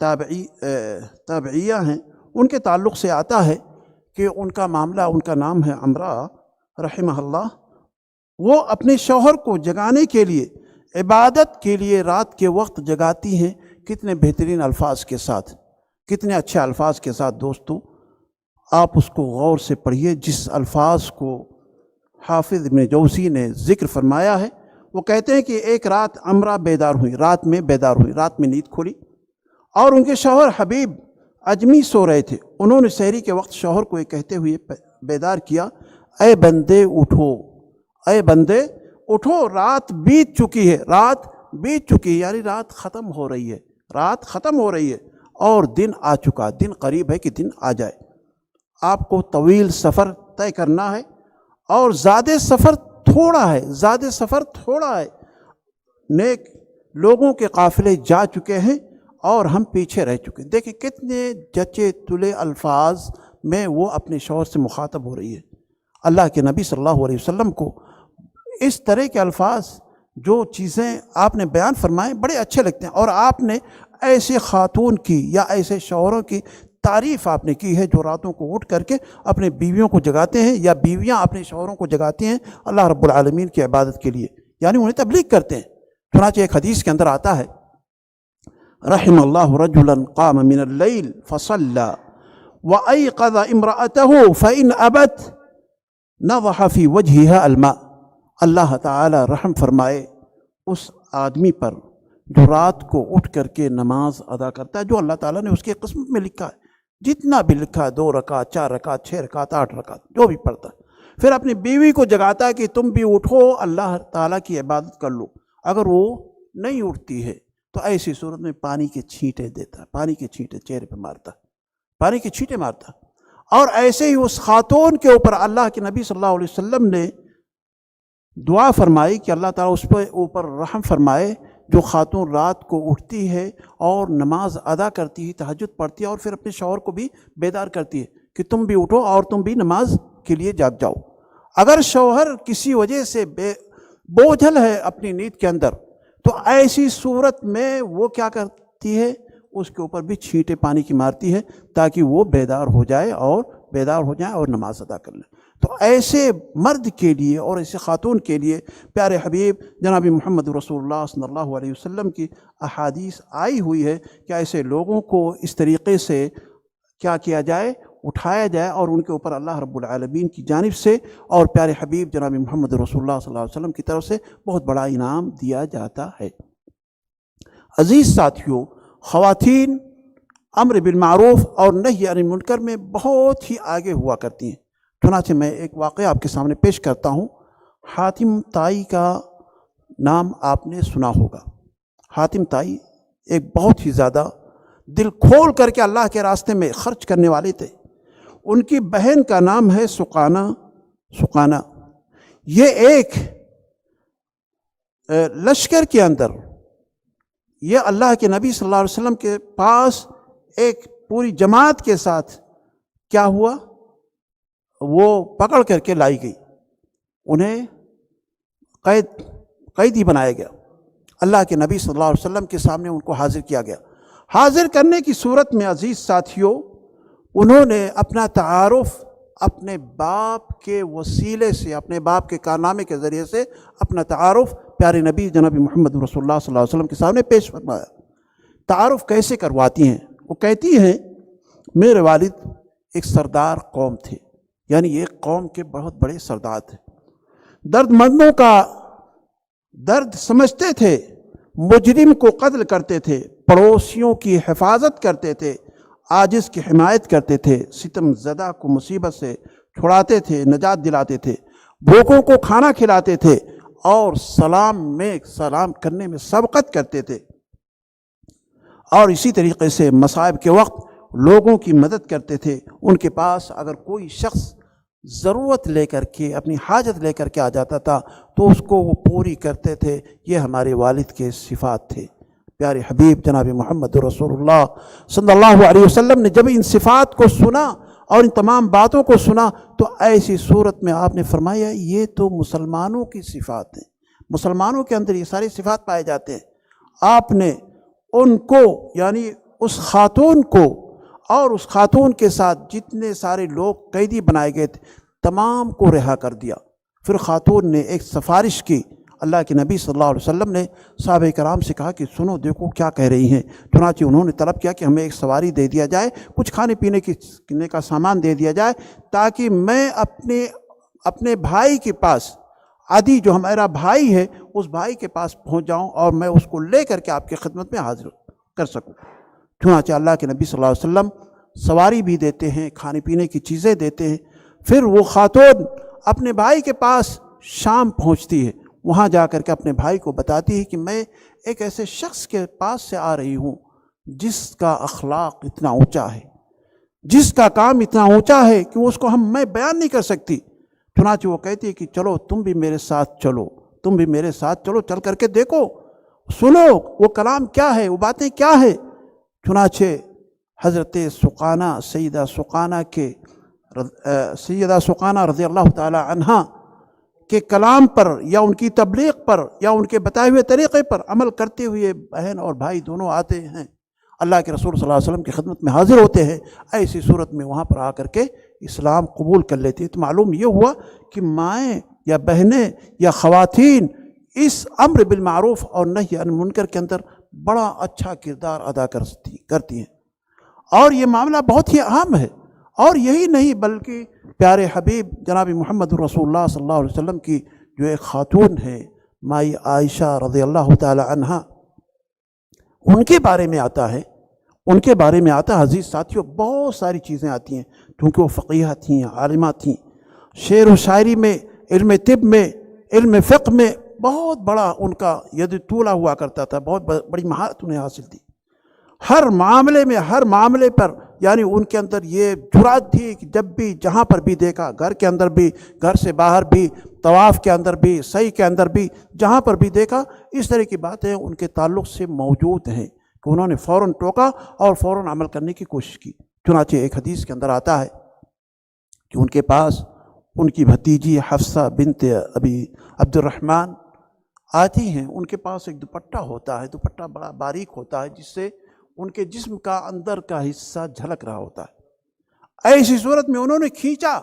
تابعیہ ہیں، ان کے تعلق سے آتا ہے کہ ان کا معاملہ، ان کا نام ہے عمرہ رحمہ اللہ، وہ اپنے شوہر کو جگانے کے لیے، عبادت کے لیے رات کے وقت جگاتی ہیں۔ کتنے بہترین الفاظ کے ساتھ، کتنے اچھے الفاظ کے ساتھ دوستو، آپ اس کو غور سے پڑھیے۔ جس الفاظ کو حافظ ابن جوزی نے ذکر فرمایا ہے، وہ کہتے ہیں کہ ایک رات عمرہ بیدار ہوئی، رات میں بیدار ہوئی، رات میں نیند کھلی، اور ان کے شوہر حبیب اجمی سو رہے تھے۔ انہوں نے سحری کے وقت شوہر کو یہ کہتے ہوئے بیدار کیا، اے بندے اٹھو، اے بندے اٹھو، رات بیت چکی ہے، رات بیت چکی ہے، یعنی رات ختم ہو رہی ہے، رات ختم ہو رہی ہے اور دن آ چکا، دن قریب ہے کہ دن آ جائے۔ آپ کو طویل سفر طے کرنا ہے اور زیادہ سفر تھوڑا ہے، زیادہ سفر تھوڑا ہے۔ نیک لوگوں کے قافلے جا چکے ہیں اور ہم پیچھے رہ چکے ہیں۔ دیکھیں کتنے جچے تلے الفاظ میں وہ اپنے شوہر سے مخاطب ہو رہی ہے۔ اللہ کے نبی صلی اللہ علیہ وسلم کو اس طرح کے الفاظ، جو چیزیں آپ نے بیان فرمائے، بڑے اچھے لگتے ہیں، اور آپ نے ایسے خاتون کی یا ایسے شوہروں کی تعریف آپ نے کی ہے جو راتوں کو اٹھ کر کے اپنے بیویوں کو جگاتے ہیں، یا بیویاں اپنے شوہروں کو جگاتی ہیں اللہ رب العالمین کی عبادت کے لیے، یعنی انہیں تبلیغ کرتے ہیں۔ چنانچہ ایک حدیث کے اندر آتا ہے، رحم اللہ رجلا قام من اللیل فصلى وایقظ امرأته فإن ابت نضح فی وجہها الماء۔ اللہ تعالی رحم فرمائے اس آدمی پر جو رات کو اٹھ کر کے نماز ادا کرتا ہے، جو اللہ تعالیٰ نے اس کے قسمت میں لکھا ہے، جتنا بھی لکھا ہے، 2 رکعت 4 رکعت 6 رکعت 8 رکعت جو بھی پڑھتا ہے، پھر اپنی بیوی کو جگاتا ہے کہ تم بھی اٹھو، اللہ تعالیٰ کی عبادت کر لو۔ اگر وہ نہیں اٹھتی ہے تو ایسی صورت میں پانی کے چھینٹے دیتا ہے، پانی کے چھینٹے چہرے پہ مارتا، پانی کے چھینٹے مارتا۔ اور ایسے ہی اس خاتون کے اوپر اللہ کے نبی صلی اللہ علیہ وسلم نے دعا فرمائی کہ اللہ تعالیٰ اس پہ اوپر رحم فرمائے، جو خاتون رات کو اٹھتی ہے اور نماز ادا کرتی ہے، تہجد پڑھتی ہے، اور پھر اپنے شوہر کو بھی بیدار کرتی ہے کہ تم بھی اٹھو اور تم بھی نماز کے لیے جاگ جاؤ۔ اگر شوہر کسی وجہ سے بوجھل ہے اپنی نیند کے اندر، تو ایسی صورت میں وہ کیا کرتی ہے، اس کے اوپر بھی چھینٹے پانی کی مارتی ہے تاکہ وہ بیدار ہو جائے اور نماز ادا کر لے۔ تو ایسے مرد کے لیے اور ایسے خاتون کے لیے پیارے حبیب جناب محمد رسول اللہ صلی اللہ علیہ وسلم کی احادیث آئی ہوئی ہے کہ ایسے لوگوں کو اس طریقے سے کیا کیا جائے، اٹھایا جائے، اور ان کے اوپر اللہ رب العالمین کی جانب سے اور پیارے حبیب جناب محمد رسول اللہ صلی اللہ علیہ وسلم کی طرف سے بہت بڑا انعام دیا جاتا ہے۔ عزیز ساتھیوں، خواتین امر بالمعروف اور نہی عن المنکر میں بہت ہی آگے ہوا کرتی ہیں۔ چنانچہ میں ایک واقعہ آپ کے سامنے پیش کرتا ہوں۔ حاتم طائی کا نام آپ نے سنا ہوگا۔ حاتم طائی ایک بہت ہی زیادہ دل کھول کر کے اللہ کے راستے میں خرچ کرنے والے تھے۔ ان کی بہن کا نام ہے سقانہ۔ یہ ایک لشکر کے اندر، یہ اللہ کے نبی صلی اللہ علیہ وسلم کے پاس ایک پوری جماعت کے ساتھ کیا ہوا، وہ پکڑ کر کے لائی گئی، انہیں قیدی بنایا گیا، اللہ کے نبی صلی اللہ علیہ وسلم کے سامنے ان کو حاضر کیا گیا۔ حاضر کرنے کی صورت میں عزیز ساتھیوں، انہوں نے اپنا تعارف اپنے باپ کے وسیلے سے، اپنے باپ کے کارنامے کے ذریعے سے اپنا تعارف پیارے نبی جناب محمد رسول اللہ صلی اللہ علیہ وسلم کے سامنے پیش فرمایا۔ تعارف کیسے کرواتی ہیں؟ وہ کہتی ہیں، میرے والد ایک سردار قوم تھے، یعنی ایک قوم کے بہت بڑے سردار تھے، درد مندوں کا درد سمجھتے تھے، مجرم کو قتل کرتے تھے، پڑوسیوں کی حفاظت کرتے تھے، عاجز کی حمایت کرتے تھے، ستم زدہ کو مصیبت سے چھڑاتے تھے، نجات دلاتے تھے، بھوکوں کو کھانا کھلاتے تھے، اور سلام کرنے میں سبقت کرتے تھے، اور اسی طریقے سے مصائب کے وقت لوگوں کی مدد کرتے تھے۔ ان کے پاس اگر کوئی شخص ضرورت لے کر کے، اپنی حاجت لے کر کے آ جاتا تھا تو اس کو وہ پوری کرتے تھے۔ یہ ہمارے والد کے صفات تھے۔ پیارے حبیب جناب محمد رسول اللہ صلی اللہ علیہ وسلم نے جب ان صفات کو سنا اور ان تمام باتوں کو سنا تو ایسی صورت میں آپ نے فرمایا، یہ تو مسلمانوں کی صفات ہیں، مسلمانوں کے اندر یہ ساری صفات پائے جاتے ہیں۔ آپ نے ان کو، یعنی اس خاتون کو اور اس خاتون کے ساتھ جتنے سارے لوگ قیدی بنائے گئے تھے تمام کو رہا کر دیا۔ پھر خاتون نے ایک سفارش کی، اللہ کے نبی صلی اللہ علیہ وسلم نے صحابہ کرام سے کہا کہ سنو دیکھو کیا کہہ رہی ہیں۔ چنانچہ انہوں نے طلب کیا کہ ہمیں ایک سواری دے دیا جائے، کچھ کھانے پینے کا سامان دے دیا جائے، تاکہ میں اپنے بھائی کے پاس، عدی جو ہمارا بھائی ہے، اس بھائی کے پاس پہنچ جاؤں اور میں اس کو لے کر کے آپ کی خدمت میں حاضر کر سکوں۔ چنانچہ اللہ کے نبی صلی اللہ علیہ وسلم سواری بھی دیتے ہیں، کھانے پینے کی چیزیں دیتے ہیں۔ پھر وہ خاتون اپنے بھائی کے پاس شام پہنچتی ہے، وہاں جا کر کے اپنے بھائی کو بتاتی ہے کہ میں ایک ایسے شخص کے پاس سے آ رہی ہوں جس کا اخلاق اتنا اونچا ہے، جس کا کام اتنا اونچا ہے کہ اس کو میں بیان نہیں کر سکتی۔ چنانچہ وہ کہتی ہے کہ چلو تم بھی میرے ساتھ چلو، تم بھی میرے ساتھ چلو، چل کر کے دیکھو، سنو وہ کلام کیا ہے، وہ باتیں کیا ہے۔ چنانچہ حضرت سقانہ، سیدہ سقانہ رضی اللہ تعالی عنہا کے کلام پر یا ان کی تبلیغ پر یا ان کے بتائے ہوئے طریقے پر عمل کرتے ہوئے بہن اور بھائی دونوں آتے ہیں، اللہ کے رسول صلی اللہ علیہ وسلم کی خدمت میں حاضر ہوتے ہیں۔ ایسی صورت میں وہاں پر آ کر کے اسلام قبول کر لیتے ہیں۔ تو معلوم یہ ہوا کہ مائیں یا بہنیں یا خواتین اس امر بالمعروف اور نہی عن المنکر کے اندر بڑا اچھا کردار ادا کرتی ہیں، اور یہ معاملہ بہت ہی اہم ہے۔ اور یہی نہیں بلکہ پیارے حبیب جناب محمد رسول اللہ صلی اللہ علیہ وسلم کی جو ایک خاتون ہے مائی عائشہ رضی اللہ تعالی عنہا، ان کے بارے میں آتا ہے، عزیز ساتھیوں، بہت ساری چیزیں آتی ہیں، کیونکہ وہ فقیہ تھیں، عالمہ تھیں، شعر و شاعری میں، علم طب میں، علم فقہ میں بہت بڑا ان کا ید طولہ ہوا کرتا تھا، بہت بڑی مہارت انہیں حاصل تھی۔ ہر معاملے پر یعنی ان کے اندر یہ جرأت تھی کہ جب بھی جہاں پر بھی دیکھا، گھر کے اندر بھی، گھر سے باہر بھی، طواف کے اندر بھی، سعی کے اندر بھی، جہاں پر بھی دیکھا، اس طرح کی باتیں ان کے تعلق سے موجود ہیں کہ انہوں نے فوراً ٹوکا اور فوراً عمل کرنے کی کوشش کی۔ چنانچہ ایک حدیث کے اندر آتا ہے کہ ان کے پاس ان کی بھتیجی حفصہ بنت ابی عبد الرحمن آتی ہیں، ان کے پاس ایک دوپٹہ ہوتا ہے، دوپٹہ بڑا باریک ہوتا ہے جس سے ان کے جسم کا اندر کا حصہ جھلک رہا ہوتا ہے۔ ایسی صورت میں انہوں نے کھینچا،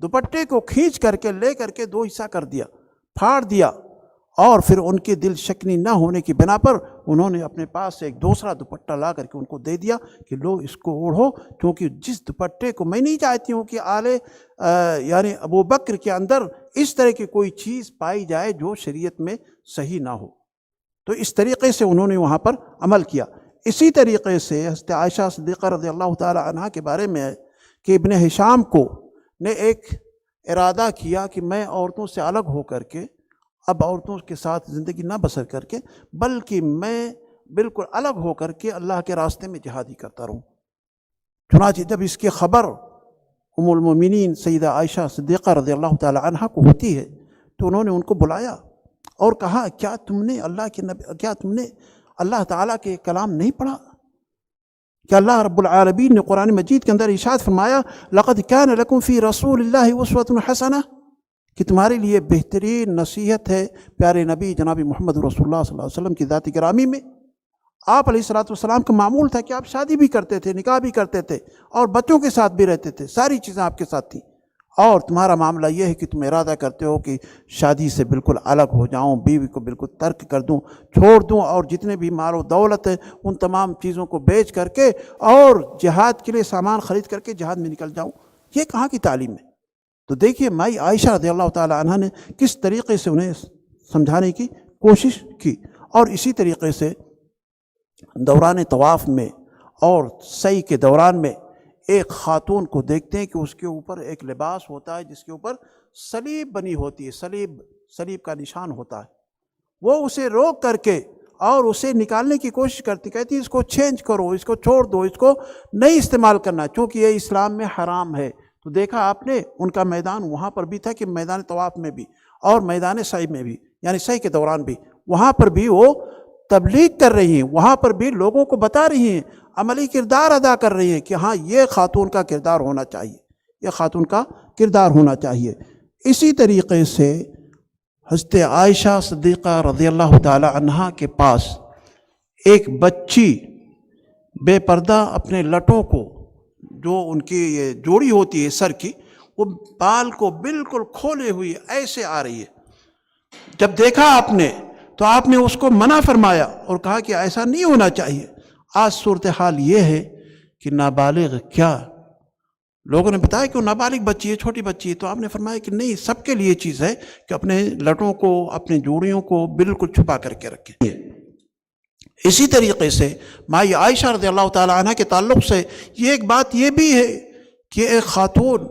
دوپٹے کو کھینچ کر کے لے کر کے دو حصہ کر دیا، پھاڑ دیا، اور پھر ان کے دل شکنی نہ ہونے کی بنا پر انہوں نے اپنے پاس سے ایک دوسرا دوپٹہ لا کر کے ان کو دے دیا کہ لو اس کو اوڑھو، کیونکہ جس دوپٹے کو میں نہیں چاہتی ہوں کہ یعنی ابو بکر کے اندر اس طرح کی کوئی چیز پائی جائے جو شریعت میں صحیح نہ ہو۔ تو اس طریقے سے انہوں نے وہاں پر عمل کیا۔ اسی طریقے سے حضرت عائشہ صدیقہ رضی اللہ تعالی عنہا کے بارے میں ہے کہ ابن ہشام نے ایک ارادہ کیا کہ میں عورتوں سے الگ ہو کر کے اب عورتوں کے ساتھ زندگی نہ بسر کر کے، بلکہ میں بالکل الگ ہو کر کے اللہ کے راستے میں جہاد ہی کرتا رہوں۔ چنانچہ جب اس کی خبر ام المومنین سیدہ عائشہ صدیقہ رضی اللہ تعالی عنہا کو ہوتی ہے تو انہوں نے ان کو بلایا اور کہا کیا تم نے اللہ تعالیٰ کے کلام نہیں پڑھا؟ کہ اللہ رب العالمین نے قرآن مجید کے اندر ارشاد فرمایا لقد کان لکم فی رسول اللہ اسوۃ حسنہ، کہ تمہارے لیے بہترین نصیحت ہے پیارے نبی جناب محمد رسول اللہ صلی اللہ علیہ وسلم کی ذات گرامی میں۔ آپ علیہ الصلوۃ والسلام کا معمول تھا کہ آپ شادی بھی کرتے تھے، نکاح بھی کرتے تھے، اور بچوں کے ساتھ بھی رہتے تھے، ساری چیزیں آپ کے ساتھ تھیں، اور تمہارا معاملہ یہ ہے کہ تم ارادہ کرتے ہو کہ شادی سے بالکل الگ ہو جاؤں، بیوی کو بالکل ترک کر دوں، چھوڑ دوں، اور جتنے بھی مال و دولت ہے ان تمام چیزوں کو بیچ کر کے اور جہاد کے لیے سامان خرید کر کے جہاد میں نکل جاؤں۔ یہ کہاں کی تعلیم ہے؟ تو دیکھیے مائی عائشہ رضی اللہ تعالی عنہا نے کس طریقے سے انہیں سمجھانے کی کوشش کی۔ اور اسی طریقے سے دوران طواف میں اور سعی کے دوران میں ایک خاتون کو دیکھتے ہیں کہ اس کے اوپر ایک لباس ہوتا ہے جس کے اوپر صلیب بنی ہوتی ہے، صلیب کا نشان ہوتا ہے۔ وہ اسے روک کر کے اور اسے نکالنے کی کوشش کرتی، کہتی اس کو چینج کرو، اس کو چھوڑ دو، اس کو نہیں استعمال کرنا، چونکہ یہ اسلام میں حرام ہے۔ تو دیکھا آپ نے ان کا میدان وہاں پر بھی تھا کہ میدان طواف میں بھی اور میدان سعی میں بھی، یعنی سعی کے دوران بھی، وہاں پر بھی وہ تبلیغ کر رہی ہیں، وہاں پر بھی لوگوں کو بتا رہی ہیں، عملی کردار ادا کر رہی ہیں کہ ہاں یہ خاتون کا کردار ہونا چاہیے، یہ خاتون کا کردار ہونا چاہیے۔ اسی طریقے سے حضرت عائشہ صدیقہ رضی اللہ تعالی عنہا کے پاس ایک بچی بے پردہ اپنے لٹوں کو، جو ان کی یہ جوڑی ہوتی ہے سر کی، وہ بال کو بالکل کھولے ہوئی ایسے آ رہی ہے۔ جب دیکھا آپ نے تو آپ نے اس کو منع فرمایا اور کہا کہ ایسا نہیں ہونا چاہیے۔ آج صورتحال یہ ہے کہ نابالغ کیا، لوگوں نے بتایا کہ وہ نابالغ بچی ہے، چھوٹی بچی ہے، تو آپ نے فرمایا کہ نہیں، سب کے لیے چیز ہے کہ اپنے لٹوں کو، اپنے جوڑیوں کو بالکل چھپا کر کے رکھیں۔ اسی طریقے سے مائی عائشہ رضی اللہ تعالیٰ عنہ کے تعلق سے یہ ایک بات یہ بھی ہے کہ ایک خاتون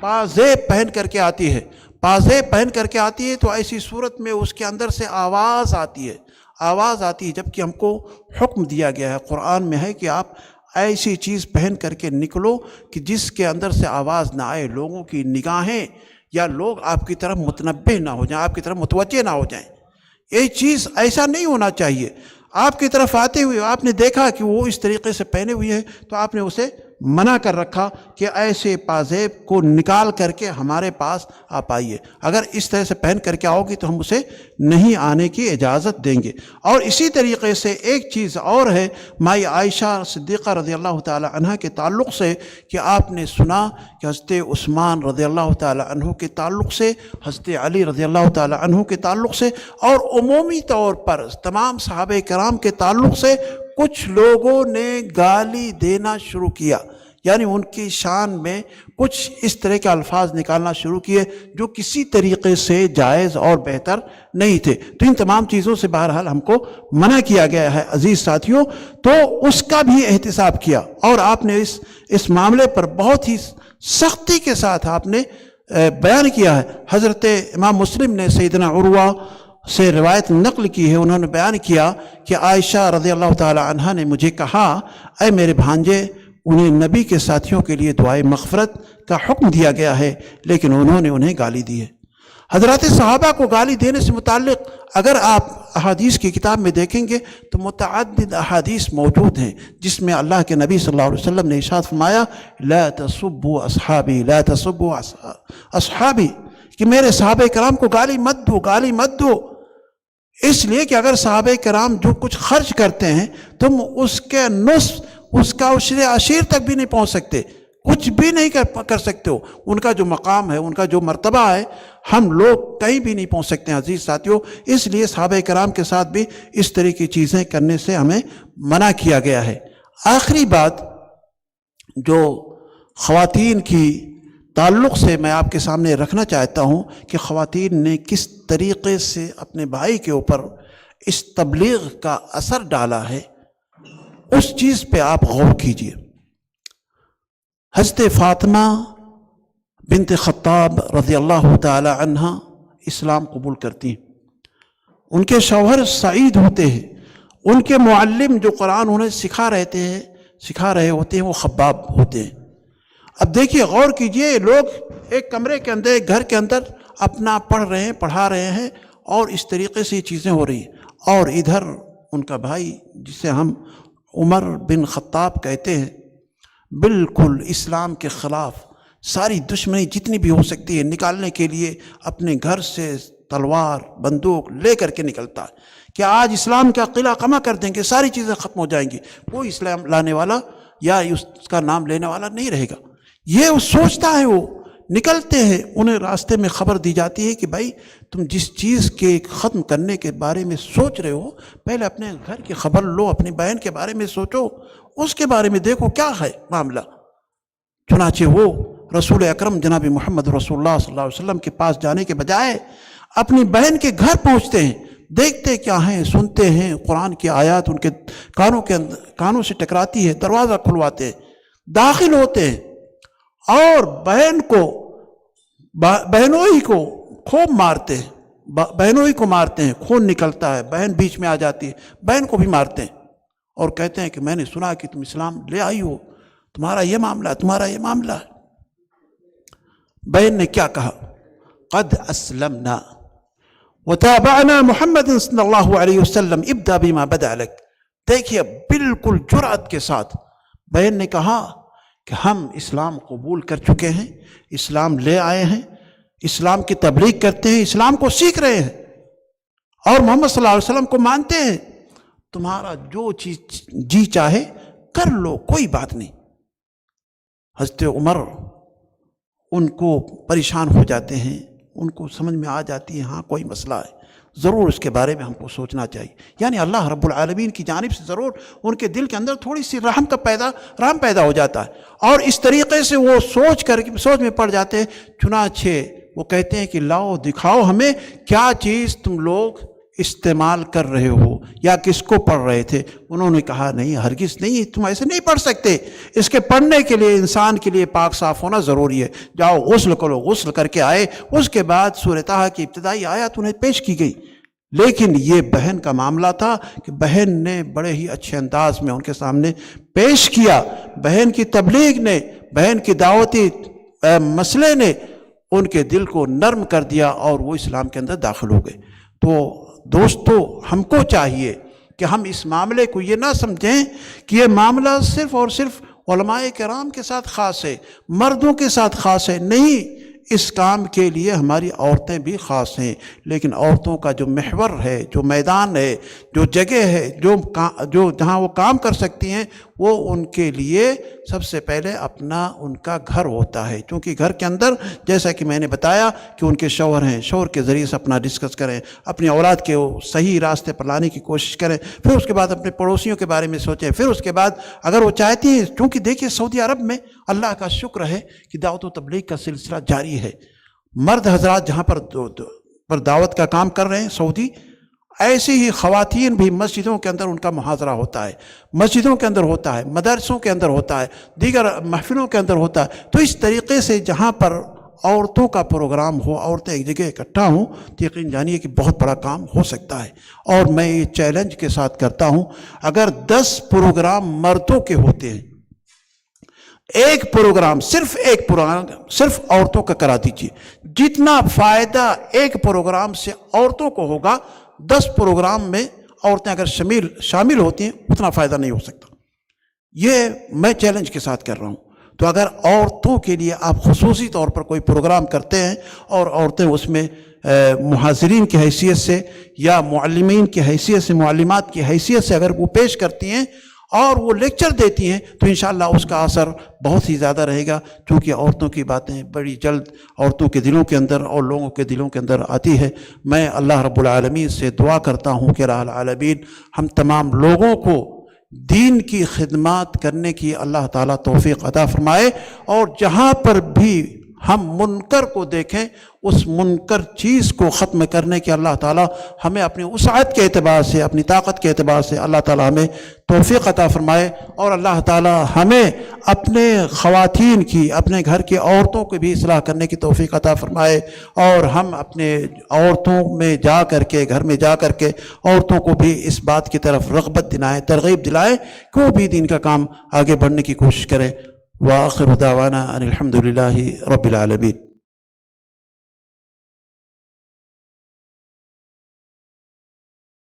پازیب پہن کر کے آتی ہے، پازیب پہن کر کے آتی ہے تو ایسی صورت میں اس کے اندر سے آواز آتی ہے، جبکہ ہم کو حکم دیا گیا ہے، قرآن میں ہے کہ آپ ایسی چیز پہن کر کے نکلو کہ جس کے اندر سے آواز نہ آئے، لوگوں کی نگاہیں یا لوگ آپ کی طرف متنبہ نہ ہو جائیں، آپ کی طرف متوجہ نہ ہو جائیں۔ یہ چیز ایسا نہیں ہونا چاہیے۔ آپ کی طرف آتے ہوئے آپ نے دیکھا کہ وہ اس طریقے سے پہنے ہوئے ہیں تو آپ نے اسے منع کر رکھا کہ ایسے پازیب کو نکال کر کے ہمارے پاس آپ آئیے، اگر اس طرح سے پہن کر کے آؤ گی تو ہم اسے نہیں آنے کی اجازت دیں گے۔ اور اسی طریقے سے ایک چیز اور ہے مائی عائشہ صدیقہ رضی اللہ تعالی عنہ کے تعلق سے کہ آپ نے سنا کہ حضرت عثمان رضی اللہ تعالی عنہ کے تعلق سے، حضرت علی رضی اللہ تعالی عنہ کے تعلق سے، اور عمومی طور پر تمام صحابہ کرام کے تعلق سے کچھ لوگوں نے گالی دینا شروع کیا، یعنی ان کی شان میں کچھ اس طرح کے الفاظ نکالنا شروع کیے جو کسی طریقے سے جائز اور بہتر نہیں تھے۔ تو ان تمام چیزوں سے بہرحال ہم کو منع کیا گیا ہے عزیز ساتھیوں، تو اس کا بھی احتساب کیا، اور آپ نے اس معاملے پر بہت ہی سختی کے ساتھ آپ نے بیان کیا ہے۔ حضرت امام مسلم نے سیدنا عروہ سے روایت نقل کی ہے، انہوں نے بیان کیا کہ عائشہ رضی اللہ تعالی عنہ نے مجھے کہا، اے میرے بھانجے، انہیں نبی کے ساتھیوں کے لیے دعائے مغفرت کا حکم دیا گیا ہے لیکن انہوں نے انہیں گالی دی ہے۔ حضرات صحابہ کو گالی دینے سے متعلق اگر آپ احادیث کی کتاب میں دیکھیں گے تو متعدد احادیث موجود ہیں جس میں اللہ کے نبی صلی اللہ علیہ وسلم نے ارشاد فرمایا، لا تسبوا اصحابی، لا تسبوا اصحابی، کہ میرے صحابہ کرام کو گالی مت دو، گالی مت دو، اس لیے کہ اگر صحابہ کرام جو کچھ خرچ کرتے ہیں تم اس کے نصف، اس کا عشر عشیر تک بھی نہیں پہنچ سکتے، کچھ بھی نہیں کر سکتے ہو، ان کا جو مقام ہے، ان کا جو مرتبہ ہے، ہم لوگ کہیں بھی نہیں پہنچ سکتے ہیں عزیز ساتھیوں۔ اس لیے صحابہ کرام کے ساتھ بھی اس طرح کی چیزیں کرنے سے ہمیں منع کیا گیا ہے۔ آخری بات جو خواتین کی تعلق سے میں آپ کے سامنے رکھنا چاہتا ہوں کہ خواتین نے کس طریقے سے اپنے بھائی کے اوپر اس تبلیغ کا اثر ڈالا ہے، اس چیز پہ آپ غور کیجئے۔ حضرت فاطمہ بنت خطاب رضی اللہ تعالی عنہ اسلام قبول کرتی ہیں، ان کے شوہر سعید ہوتے ہیں، ان کے معلم جو قرآن انہیں سکھا رہے ہوتے ہیں وہ خباب ہوتے ہیں۔ اب دیکھیے، غور کیجئے، لوگ ایک کمرے کے اندر، ایک گھر کے اندر اپنا پڑھا رہے ہیں اور اس طریقے سے یہ چیزیں ہو رہی ہیں، اور ادھر ان کا بھائی جسے ہم عمر بن خطاب کہتے ہیں، بالکل اسلام کے خلاف ساری دشمنی جتنی بھی ہو سکتی ہے نکالنے کے لیے اپنے گھر سے تلوار بندوق لے کر کے نکلتا ہے کہ آج اسلام کا قلعہ قمع کر دیں گے، ساری چیزیں ختم ہو جائیں گی، کوئی اسلام لانے والا یا اس کا نام لینے والا نہیں رہے گا، یہ سوچتا ہے۔ وہ نکلتے ہیں، انہیں راستے میں خبر دی جاتی ہے کہ بھائی تم جس چیز کے ختم کرنے کے بارے میں سوچ رہے ہو، پہلے اپنے گھر کی خبر لو، اپنی بہن کے بارے میں سوچو، اس کے بارے میں دیکھو کیا ہے معاملہ۔ چنانچہ وہ رسول اکرم جناب محمد رسول اللہ صلی اللہ علیہ وسلم کے پاس جانے کے بجائے اپنی بہن کے گھر پہنچتے ہیں، دیکھتے کیا ہیں، سنتے ہیں، قرآن کی آیات ان کے کانوں سے ٹکراتی ہے، دروازہ کھلواتے ہیں، داخل ہوتے ہیں اور بہنوئی کو خوب مارتے ہیں، بہنوئی کو مارتے ہیں، خون نکلتا ہے، بہن بیچ میں آ جاتی ہے، بہن کو بھی مارتے ہیں اور کہتے ہیں کہ میں نے سنا کہ تم اسلام لے آئی ہو، تمہارا یہ معاملہ ہے، تمہارا یہ معاملہ ہے۔ بہن نے کیا کہا؟ قد اسلمنا وتابعنا محمد صلی اللہ علیہ وسلم ابدا بما بدا لک۔ دیکھیے، بالکل جرأت کے ساتھ بہن نے کہا کہ ہم اسلام قبول کر چکے ہیں، اسلام لے آئے ہیں، اسلام کی تبلیغ کرتے ہیں، اسلام کو سیکھ رہے ہیں اور محمد صلی اللہ علیہ وسلم کو مانتے ہیں، تمہارا جو چیز جی چاہے کر لو، کوئی بات نہیں۔ حضرت عمر ان کو پریشان ہو جاتے ہیں، ان کو سمجھ میں آ جاتی ہے ہاں کوئی مسئلہ ہے، ضرور اس کے بارے میں ہم کو سوچنا چاہیے، یعنی اللہ رب العالمین کی جانب سے ضرور ان کے دل کے اندر تھوڑی سی رحم پیدا ہو جاتا ہے، اور اس طریقے سے وہ سوچ میں پڑ جاتے ہیں۔ چنانچہ وہ کہتے ہیں کہ لاؤ دکھاؤ ہمیں کیا چیز تم لوگ استعمال کر رہے ہو یا کس کو پڑھ رہے تھے۔ انہوں نے کہا نہیں، ہرگز نہیں، تم ایسے نہیں پڑھ سکتے، اس کے پڑھنے کے لیے انسان کے لیے پاک صاف ہونا ضروری ہے، جاؤ غسل کرو۔ غسل کر کے آئے، اس کے بعد سورۃ طٰہٰ کی ابتدائی آیات انہیں پیش کی گئی، لیکن یہ بہن کا معاملہ تھا کہ بہن نے بڑے ہی اچھے انداز میں ان کے سامنے پیش کیا۔ بہن کی تبلیغ نے، بہن کی دعوتی مسئلے نے ان کے دل کو نرم کر دیا اور وہ اسلام کے اندر داخل ہو گئے۔ تو دوستو، ہم کو چاہیے کہ ہم اس معاملے کو یہ نہ سمجھیں کہ یہ معاملہ صرف اور صرف علماء کرام کے ساتھ خاص ہے، مردوں کے ساتھ خاص ہے، نہیں، اس کام کے لیے ہماری عورتیں بھی خاص ہیں، لیکن عورتوں کا جو محور ہے، جو میدان ہے، جو جگہ ہے، جو جہاں وہ کام کر سکتی ہیں، وہ ان کے لیے سب سے پہلے اپنا ان کا گھر ہوتا ہے، کیونکہ گھر کے اندر جیسا کہ میں نے بتایا کہ ان کے شوہر ہیں، شوہر کے ذریعے سے اپنا ڈسکس کریں، اپنی اولاد کے صحیح راستے پر لانے کی کوشش کریں، پھر اس کے بعد اپنے پڑوسیوں کے بارے میں سوچیں، پھر اس کے بعد اگر وہ چاہتی ہیں، کیونکہ دیکھیے سعودی عرب میں اللہ کا شکر ہے کہ دعوت و تبلیغ کا سلسلہ جاری ہے، مرد حضرات جہاں پر دعوت کا کام کر رہے ہیں سعودی، ایسی ہی خواتین بھی مسجدوں کے اندر ان کا محاضرہ ہوتا ہے، مسجدوں کے اندر ہوتا ہے، مدارسوں کے اندر ہوتا ہے، دیگر محفلوں کے اندر ہوتا ہے۔ تو اس طریقے سے جہاں پر عورتوں کا پروگرام ہو، عورتیں ایک جگہ اکٹھا ہوں، تو یقین جانیے کہ بہت بڑا کام ہو سکتا ہے۔ اور میں یہ چیلنج کے ساتھ کرتا ہوں، اگر 10 پروگرام مردوں کے ہوتے ہیں، ایک پروگرام صرف عورتوں کا کرا دیجیے، جتنا فائدہ ایک پروگرام سے عورتوں کو ہوگا، 10 پروگرام میں عورتیں اگر شامل ہوتی ہیں اتنا فائدہ نہیں ہو سکتا۔ یہ میں چیلنج کے ساتھ کر رہا ہوں۔ تو اگر عورتوں کے لیے آپ خصوصی طور پر کوئی پروگرام کرتے ہیں اور عورتیں اس میں محاضرین کی حیثیت سے یا معلمین کی حیثیت سے، معلمات کی حیثیت سے اگر وہ پیش کرتی ہیں اور وہ لیکچر دیتی ہیں، تو انشاءاللہ اس کا اثر بہت ہی زیادہ رہے گا، کیونکہ عورتوں کی باتیں بڑی جلد عورتوں کے دلوں کے اندر اور لوگوں کے دلوں کے اندر آتی ہے۔ میں اللہ رب العالمین سے دعا کرتا ہوں کہ الہ العالمین ہم تمام لوگوں کو دین کی خدمات کرنے کی اللہ تعالیٰ توفیق عطا فرمائے، اور جہاں پر بھی ہم منکر کو دیکھیں، اس منکر چیز کو ختم کرنے کی اللہ تعالیٰ ہمیں اپنی وسعت کے اعتبار سے، اپنی طاقت کے اعتبار سے اللہ تعالیٰ ہمیں توفیق عطا فرمائے، اور اللہ تعالیٰ ہمیں اپنے خواتین کی، اپنے گھر کی عورتوں کو بھی اصلاح کرنے کی توفیق عطا فرمائے، اور ہم اپنے عورتوں میں جا کر کے، گھر میں جا کر کے عورتوں کو بھی اس بات کی طرف رغبت دلائیں، ترغیب دلائیں کہ وہ بھی دین کا کام آگے بڑھنے کی کوشش کریں۔ وآخر دعوانا ان الحمد للہ رب العالمین۔